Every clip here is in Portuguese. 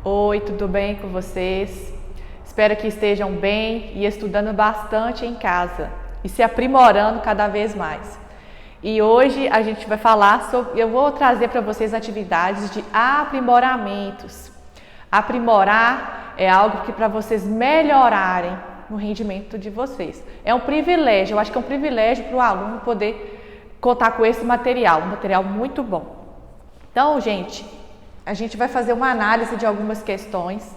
Oi, tudo bem com vocês? Espero que estejam bem e estudando bastante em casa e se aprimorando cada vez mais. E hoje a gente vai falar sobre, eu vou trazer para vocês atividades de aprimoramentos. Aprimorar é algo que para vocês melhorarem no rendimento de vocês. É um privilégio, eu acho que é um privilégio para o aluno poder contar com esse material, um material muito bom. Então, gente, a gente vai fazer uma análise de algumas questões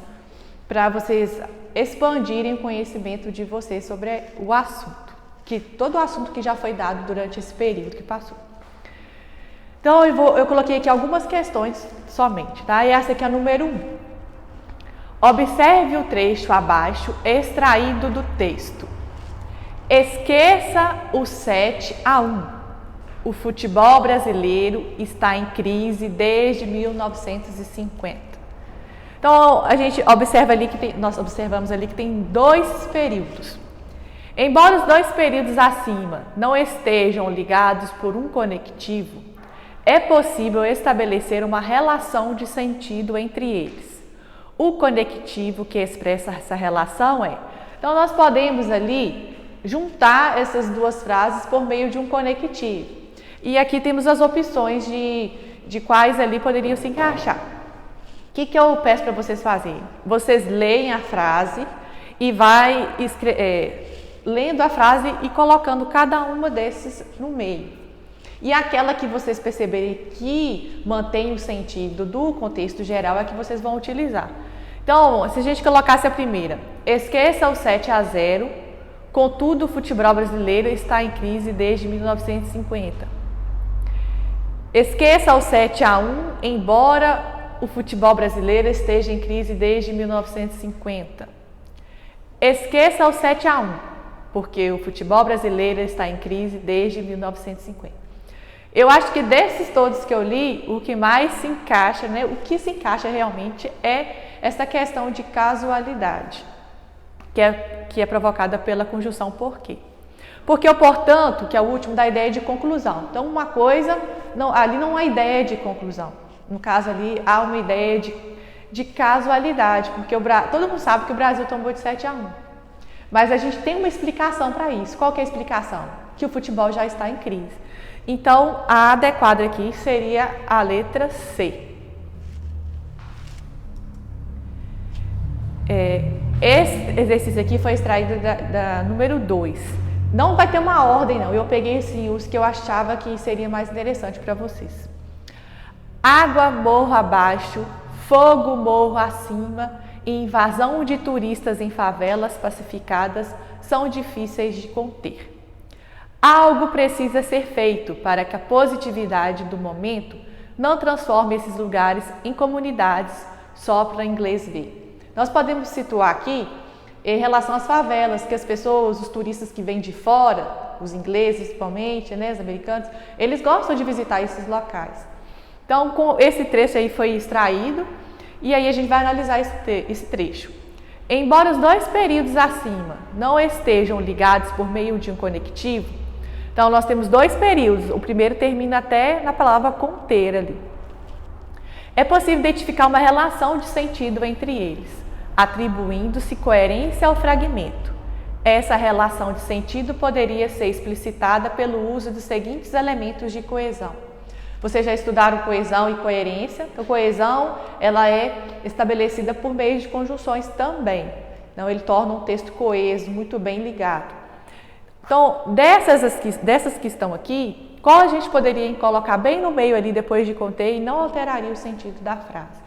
para vocês expandirem o conhecimento de vocês sobre o assunto, todo o assunto que já foi dado durante esse período que passou. Então, eu coloquei aqui algumas questões somente, tá? E essa aqui é a número 1. Observe o trecho abaixo extraído do texto. Esqueça o 7-1. O futebol brasileiro está em crise desde 1950. Então, a gente observa ali nós observamos ali que tem 2 períodos. Embora os 2 períodos acima não estejam ligados por um conectivo, é possível estabelecer uma relação de sentido entre eles. O conectivo que expressa essa relação é... Então, nós podemos ali juntar essas 2 frases por meio de um conectivo. E aqui temos as opções de quais ali poderiam se encaixar. O que eu peço para vocês fazerem? Vocês leem a frase e vai lendo a frase e colocando cada uma desses no meio. E aquela que vocês perceberem que mantém o sentido do contexto geral é que vocês vão utilizar. Então, se a gente colocasse a primeira, esqueça o 7-0, contudo o futebol brasileiro está em crise desde 1950. Esqueça o 7-1, embora o futebol brasileiro esteja em crise desde 1950. Esqueça o 7-1, porque o futebol brasileiro está em crise desde 1950. Eu acho que desses todos que eu li, o que mais se encaixa, né, o que se encaixa realmente é essa questão de casualidade, que é provocada pela conjunção porquê. Porque o portanto, que é o último, dá a ideia de conclusão. Então, uma coisa, ali não há ideia de conclusão. No caso ali, há uma ideia de casualidade, porque todo mundo sabe que o Brasil tomou de 7-1. Mas a gente tem uma explicação para isso. Qual que é a explicação? Que o futebol já está em crise. Então, a adequada aqui seria a letra C. Esse exercício aqui foi extraído da número 2. Não vai ter uma ordem, não. Eu peguei assim, os que eu achava que seria mais interessante para vocês. Água morro abaixo, fogo morro acima e invasão de turistas em favelas pacificadas são difíceis de conter. Algo precisa ser feito para que a positividade do momento não transforme esses lugares em comunidades só para inglês ver. Nós podemos situar aqui em relação às favelas, que as pessoas, os turistas que vêm de fora, os ingleses principalmente, né, os americanos, eles gostam de visitar esses locais. Então, com esse trecho aí foi extraído, e aí a gente vai analisar esse trecho. Embora os 2 períodos acima não estejam ligados por meio de um conectivo, então nós temos 2 períodos, o primeiro termina até na palavra conter ali. É possível identificar uma relação de sentido entre eles, atribuindo-se coerência ao fragmento. Essa relação de sentido poderia ser explicitada pelo uso dos seguintes elementos de coesão. Vocês já estudaram coesão e coerência? Então, coesão ela é estabelecida por meio de conjunções também. Então, ele torna um texto coeso, muito bem ligado. Então, dessas que estão aqui, qual a gente poderia colocar bem no meio ali depois de conter e não alteraria o sentido da frase?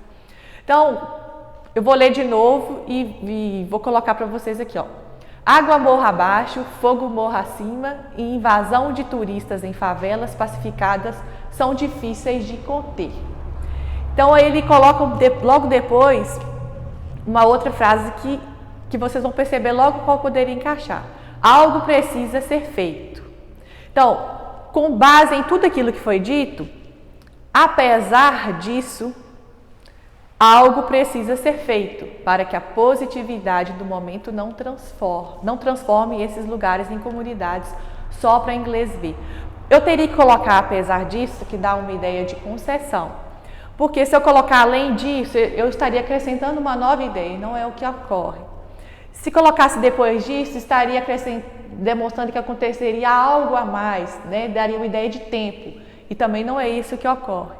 Então, eu vou ler de novo e vou colocar para vocês aqui, ó. Água morro abaixo, fogo morro acima e invasão de turistas em favelas pacificadas são difíceis de conter. Então, aí ele coloca logo depois uma outra frase que vocês vão perceber logo qual poderia encaixar. Algo precisa ser feito. Então, com base em tudo aquilo que foi dito, apesar disso, algo precisa ser feito para que a positividade do momento não transforme esses lugares em comunidades só para inglês ver. Eu teria que colocar, apesar disso, que dá uma ideia de concessão. Porque se eu colocar além disso, eu estaria acrescentando uma nova ideia, e não é o que ocorre. Se colocasse depois disso, estaria demonstrando que aconteceria algo a mais, né? Daria uma ideia de tempo, e também não é isso que ocorre.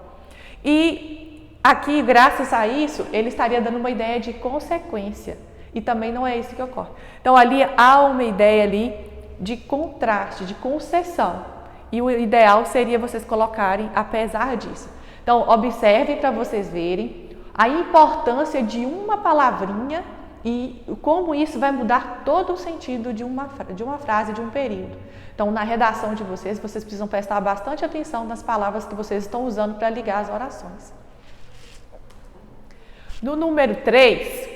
E aqui, graças a isso, ele estaria dando uma ideia de consequência, e também não é isso que ocorre. Então ali há uma ideia ali de contraste, de concessão, e o ideal seria vocês colocarem apesar disso. Então observem para vocês verem a importância de uma palavrinha e como isso vai mudar todo o sentido de uma frase, de um período. Então na redação de vocês precisam prestar bastante atenção nas palavras que vocês estão usando para ligar as orações. No número 3,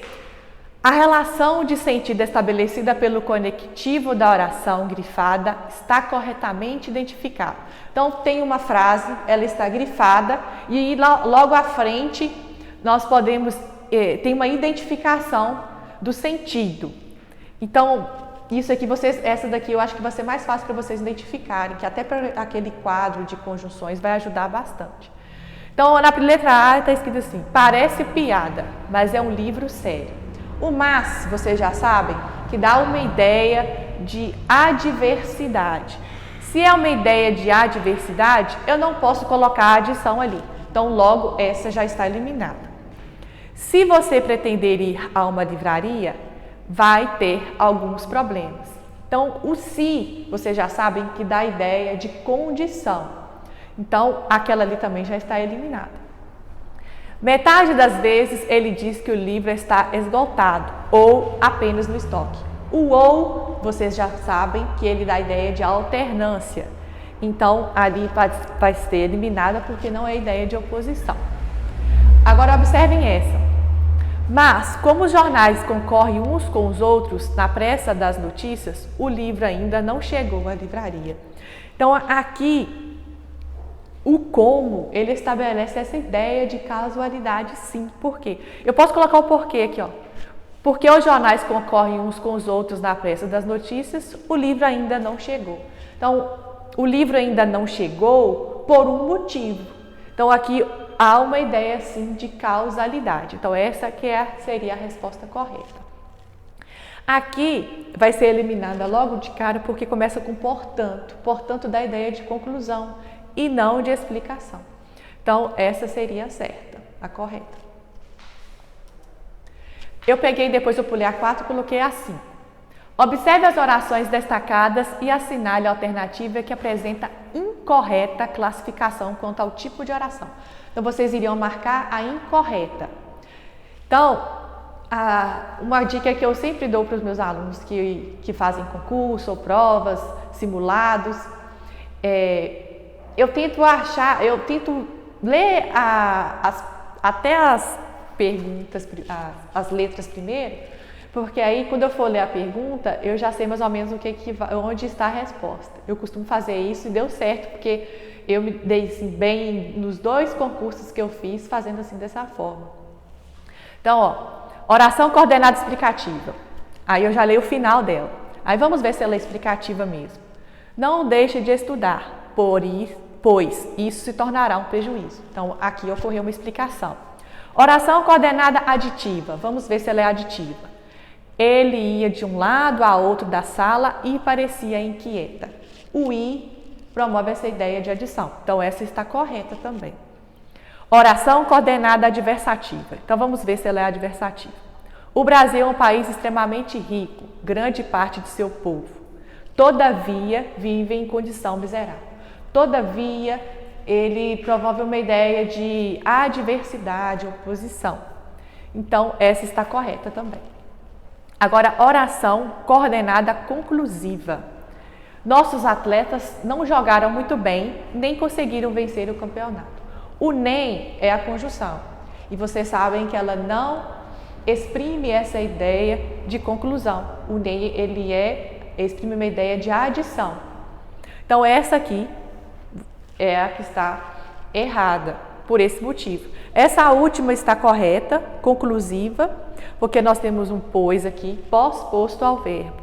a relação de sentido estabelecida pelo conectivo da oração grifada está corretamente identificada. Então, tem uma frase, ela está grifada e logo à frente nós podemos ter uma identificação do sentido. Então, isso aqui essa daqui eu acho que vai ser mais fácil para vocês identificarem, que até para aquele quadro de conjunções vai ajudar bastante. Então, na letra A está escrito assim: parece piada, mas é um livro sério. O mas, vocês já sabem, que dá uma ideia de adversidade. Se é uma ideia de adversidade, eu não posso colocar a adição ali. Então, logo, essa já está eliminada. Se você pretender ir a uma livraria, vai ter alguns problemas. Então, o se, vocês já sabem que dá a ideia de condição. Então, aquela ali também já está eliminada. Metade das vezes ele diz que o livro está esgotado ou apenas no estoque. O ou, vocês já sabem que ele dá a ideia de alternância. Então, ali vai ser eliminada porque não é ideia de oposição. Agora, observem essa. Mas, como os jornais concorrem uns com os outros na pressa das notícias, o livro ainda não chegou à livraria. Então, aqui, o como, ele estabelece essa ideia de casualidade, sim. Por quê? Eu posso colocar o porquê aqui, ó. Porque os jornais concorrem uns com os outros na pressa das notícias, o livro ainda não chegou. Então, o livro ainda não chegou por um motivo. Então, aqui há uma ideia, sim, de causalidade. Então, essa que seria a resposta correta. Aqui vai ser eliminada logo de cara porque começa com portanto. Portanto, dá a ideia de conclusão e não de explicação. Então, essa seria a certa, a correta. Eu peguei, depois eu pulei a 4 e coloquei assim. Observe as orações destacadas e assinale a alternativa que apresenta incorreta classificação quanto ao tipo de oração. Então, vocês iriam marcar a incorreta. Então, uma dica que eu sempre dou para os meus alunos que fazem concurso ou provas, simulados, eu tento ler até as perguntas, as letras primeiro, porque aí quando eu for ler a pergunta, eu já sei mais ou menos onde está a resposta. Eu costumo fazer isso e deu certo, porque eu me dei assim, bem nos 2 concursos que eu fiz, fazendo assim dessa forma. Então, ó, oração coordenada explicativa. Aí eu já leio o final dela. Aí vamos ver se ela é explicativa mesmo. Não deixe de estudar, pois isso se tornará um prejuízo. Então, aqui ocorreu uma explicação. Oração coordenada aditiva. Vamos ver se ela é aditiva. Ele ia de um lado a outro da sala e parecia inquieta. O i promove essa ideia de adição. Então, essa está correta também. Oração coordenada adversativa. Então, vamos ver se ela é adversativa. O Brasil é um país extremamente rico, grande parte de seu povo. Todavia, vive em condição miserável. Todavia, ele promove uma ideia de adversidade, oposição. Então, essa está correta também. Agora, oração coordenada conclusiva. Nossos atletas não jogaram muito bem, nem conseguiram vencer o campeonato. O nem é a conjunção. E vocês sabem que ela não exprime essa ideia de conclusão. O nem, ele exprime uma ideia de adição. Então, essa aqui é a que está errada, por esse motivo. Essa última está correta, conclusiva, porque nós temos um pois aqui, pós-posto ao verbo,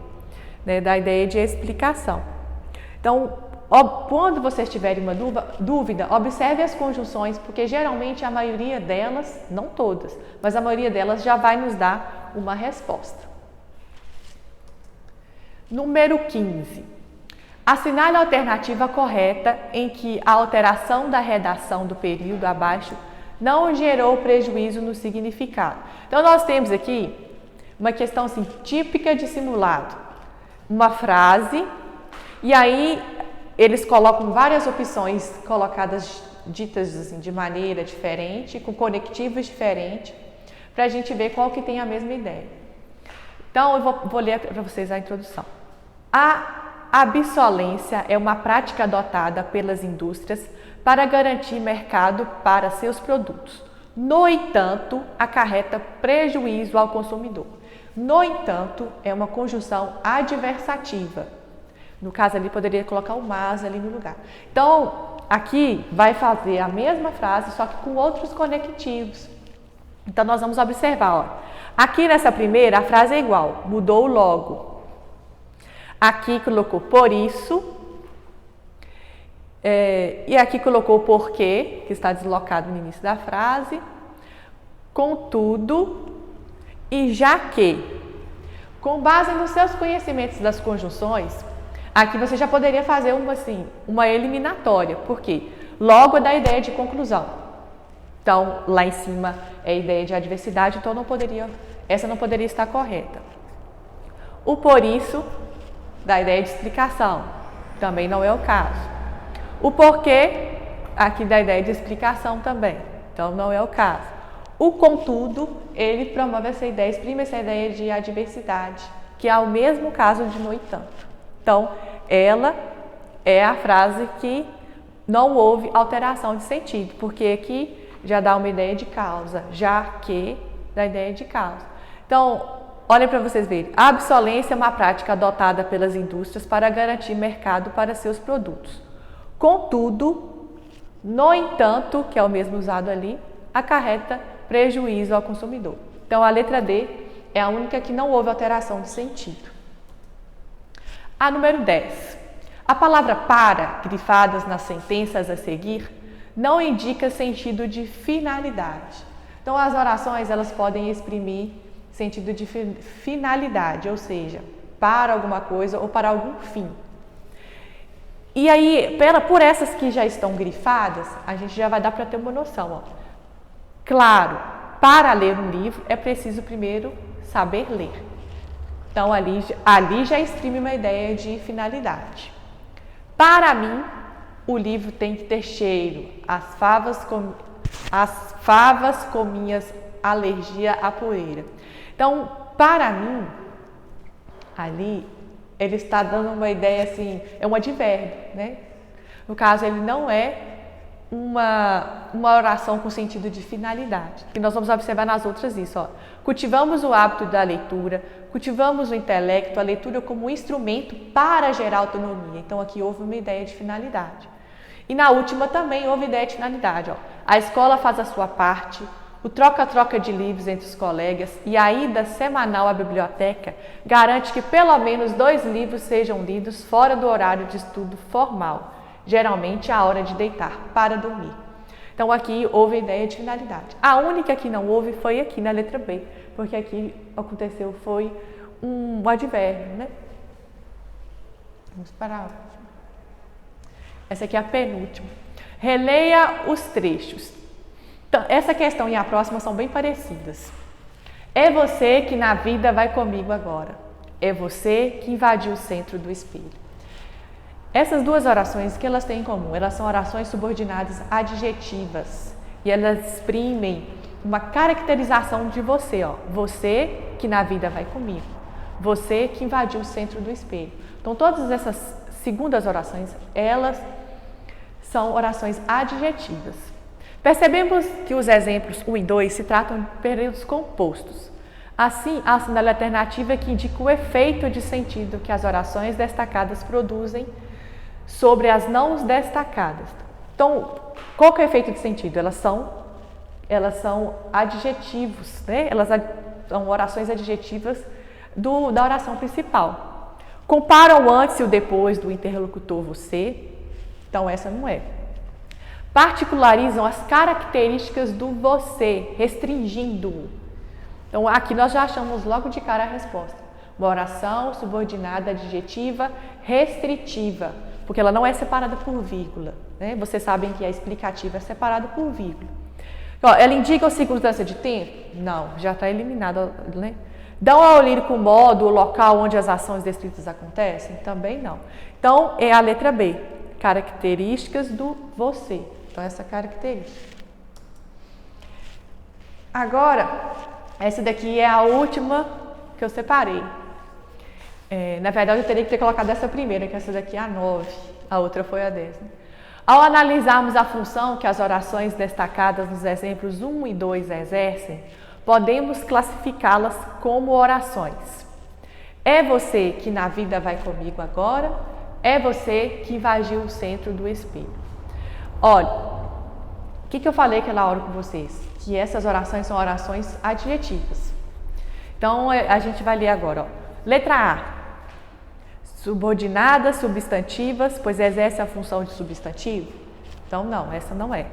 né, da ideia de explicação. Então, quando vocês tiverem uma dúvida, observe as conjunções, porque geralmente a maioria delas, não todas, mas a maioria delas já vai nos dar uma resposta. Número 15. Assinale a alternativa correta em que a alteração da redação do período abaixo não gerou prejuízo no significado. Então, nós temos aqui uma questão assim, típica de simulado. Uma frase, e aí eles colocam várias opções colocadas, ditas assim, de maneira diferente, com conectivos diferentes, para a gente ver qual que tem a mesma ideia. Então, eu vou ler para vocês a introdução. A obsolência é uma prática adotada pelas indústrias para garantir mercado para seus produtos. No entanto, acarreta prejuízo ao consumidor. No entanto, é uma conjunção adversativa. No caso ali, poderia colocar o mas ali no lugar. Então, aqui vai fazer a mesma frase, só que com outros conectivos. Então, nós vamos observar, ó. Aqui nessa primeira, a frase é igual, mudou logo. Aqui colocou por isso, e aqui colocou porque, que está deslocado no início da frase, contudo, e já que. Com base nos seus conhecimentos das conjunções, aqui você já poderia fazer uma eliminatória, porque logo dá a ideia de conclusão. Então, lá em cima é a ideia de adversidade, então essa não poderia estar correta. O por isso dá a ideia de explicação, também não é o caso. O porquê, aqui dá a ideia de explicação também, então não é o caso. O contudo, ele promove essa ideia, exprime essa ideia de adversidade, que é o mesmo caso de no entanto. Então, ela é a frase que não houve alteração de sentido, porque aqui já dá uma ideia de causa, já que dá a ideia de causa. Então, olhem para vocês verem. A obsolência é uma prática adotada pelas indústrias para garantir mercado para seus produtos. Contudo, no entanto, que é o mesmo usado ali, acarreta prejuízo ao consumidor. Então, a letra D é a única que não houve alteração de sentido. A número 10. A palavra para, grifadas nas sentenças a seguir, não indica sentido de finalidade. Então, as orações elas podem exprimir sentido de finalidade, ou seja, para alguma coisa ou para algum fim. E aí, por essas que já estão grifadas, a gente já vai dar para ter uma noção, ó. Claro, para ler um livro é preciso primeiro saber ler. Então, ali já exprime uma ideia de finalidade. Para mim, o livro tem que ter cheiro. As favas com minhas alergia à poeira. Então, para mim, ali, ele está dando uma ideia assim, é um advérbio, né? No caso, ele não é uma oração com sentido de finalidade. E nós vamos observar nas outras isso, ó. Cultivamos o hábito da leitura, cultivamos o intelecto, a leitura como um instrumento para gerar autonomia. Então, aqui houve uma ideia de finalidade. E na última também houve ideia de finalidade, ó. A escola faz a sua parte, o troca-troca de livros entre os colegas e a ida semanal à biblioteca garante que pelo menos 2 livros sejam lidos fora do horário de estudo formal, geralmente à hora de deitar, para dormir. Então, aqui houve a ideia de finalidade. A única que não houve foi aqui na letra B, porque aqui aconteceu, foi um advérbio, né? Vamos parar. Essa aqui é a penúltima. Releia os trechos. Então, essa questão e a próxima são bem parecidas. É você que na vida vai comigo agora. É você que invadiu o centro do espelho. Essas duas orações, o que elas têm em comum? Elas são orações subordinadas adjetivas e elas exprimem uma caracterização de você, ó. Você que na vida vai comigo. Você que invadiu o centro do espelho. Então, todas essas segundas orações, elas são orações adjetivas. Percebemos que os exemplos 1 e 2 se tratam de períodos compostos. Assim, há a sinal alternativa que indica o efeito de sentido que as orações destacadas produzem sobre as não destacadas. Então, qual que é o efeito de sentido? Elas são adjetivos, né? Elas são orações adjetivas da oração principal. Compara o antes e o depois do interlocutor você, Então, essa não é. Particularizam as características do você, restringindo-o. Então, aqui nós já achamos logo de cara a resposta. Uma oração subordinada adjetiva restritiva, porque ela não é separada por vírgula, né? Vocês sabem que a explicativa é separada por vírgula. Ó, ela indica a circunstância de tempo? Não, já está eliminada, né? Dão ao lírico o modo, o local onde as ações descritas acontecem? Também não. Então, é a letra B, características do você. Então, essa característica. Agora, essa daqui é a última que eu separei. Na verdade, eu teria que ter colocado essa primeira, que essa daqui é a 9, a outra foi a 10. Né? Ao analisarmos a função que as orações destacadas nos exemplos 1 e 2 exercem, podemos classificá-las como orações. É você que na vida vai comigo agora, é você que invadiu o centro do espelho. Olha, o que eu falei aquela hora com vocês? Que essas orações são orações adjetivas. Então, a gente vai ler agora. Ó. Letra A. Subordinadas substantivas, pois exerce a função de substantivo? Então, não, essa não é.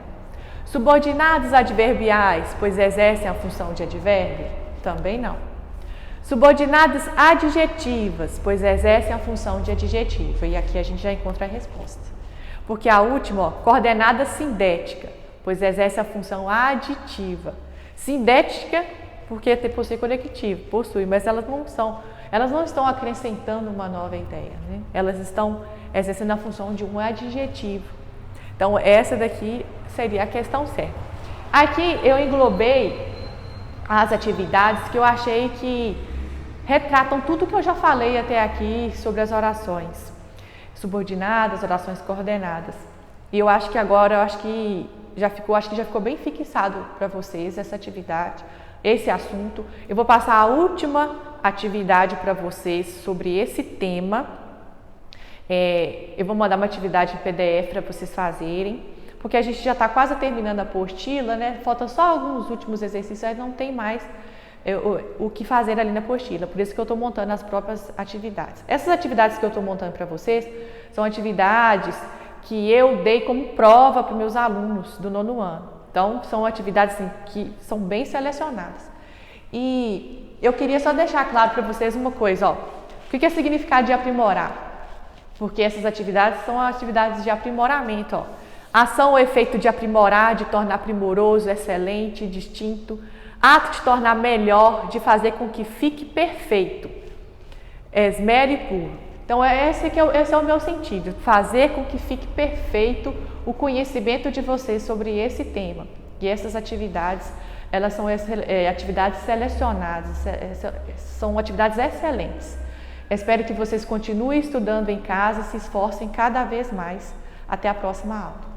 Subordinados adverbiais, pois exercem a função de advérbio? Também não. Subordinadas adjetivas, pois exercem a função de adjetivo. E aqui a gente já encontra a resposta. Porque a última, ó, coordenada sindética, pois exerce a função aditiva. Sindética, porque possui conectivo, possui, mas elas não estão acrescentando uma nova ideia, né? Elas estão exercendo a função de um adjetivo. Então, essa daqui seria a questão certa. Aqui eu englobei as atividades que eu achei que retratam tudo que eu já falei até aqui sobre as orações subordinadas, orações coordenadas. E eu acho que agora, acho que já ficou bem fixado para vocês essa atividade, esse assunto. Eu vou passar a última atividade para vocês sobre esse tema. Eu vou mandar uma atividade em PDF para vocês fazerem, porque a gente já está quase terminando a apostila, né? Faltam só alguns últimos exercícios, aí não tem mais o que fazer ali na apostila, por isso que eu estou montando as próprias atividades. Essas atividades que eu estou montando para vocês são atividades que eu dei como prova para os meus alunos do 9º ano. Então, são atividades assim, que são bem selecionadas. E eu queria só deixar claro para vocês uma coisa, ó. O que é significar de aprimorar? Porque essas atividades são atividades de aprimoramento, ó. Ação ou efeito de aprimorar, de tornar primoroso, excelente, distinto. Ato de tornar melhor, de fazer com que fique perfeito. Esmero e puro. Então, esse é o meu sentido, fazer com que fique perfeito o conhecimento de vocês sobre esse tema. E essas atividades, elas são atividades selecionadas, são atividades excelentes. Espero que vocês continuem estudando em casa, se esforcem cada vez mais. Até a próxima aula.